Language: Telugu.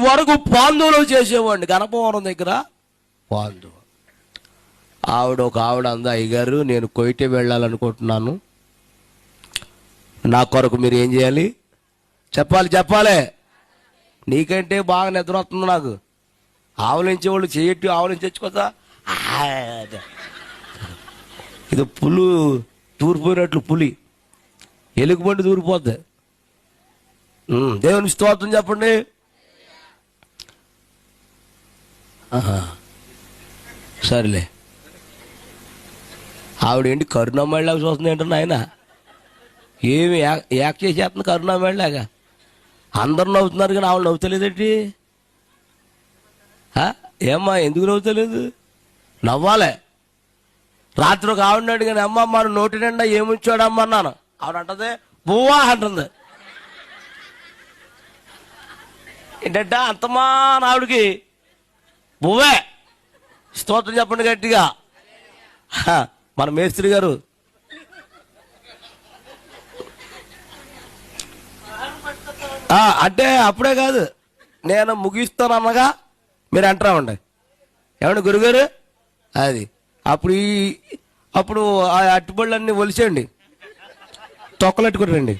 వరకు పాందులో చేసేవాడిని గణపవరం దగ్గర పాందు. ఒక ఆవిడ అందా, అయ్యగారు నేను కొయిటే వెళ్ళాలనుకుంటున్నాను, నా కొరకు మీరు ఏం చేయాలి చెప్పాలి. నీకంటే బాగా నిద్ర వస్తుంది నాకు. ఆవులించేవాళ్ళు చేయట్టి ఆవులించి తెచ్చుకోదా, ఇది పులు తూరిపోయినట్లు పులి ఎలుగుబండి తూరిపోద్ది. దేవుని స్తోత్రం చెప్పండి. సరేలే, ఆవిడేంటి కరుణామణిలాగా చూస్తుంది ఏంటన్నా ఆయన, ఏమి యాక్ట్ చేసేస్తుంది కరుణామణిలాగా. అందరు నవ్వుతున్నారు కానీ ఆవిడ నవ్వుతలేదేంటి? ఏమ్మా ఎందుకు నవ్వుతలేదు? నవ్వాలి. రాత్రి ఒక ఆవిడన్నాడు కానీ అమ్మ మన నోటి నిండా ఏముంచాడమ్మా అన్నాను. ఆవిడ అంటది బువ్వా అంటుంది. ఏంటంట అంతమా ఆవిడకి బువ్వే. స్తోత్రం చెప్పండి గట్టిగా. మన మేస్త్రి గారు అంటే అప్పుడే కాదు, నేను ముగిస్తానన్నగా మీరు అంటామండి. ఏమండి గురుగారు, అది అప్పుడు ఆ అట్టుబళ్ళన్నీ ఒలిసేయండి, తొక్కలెట్టుకురండి.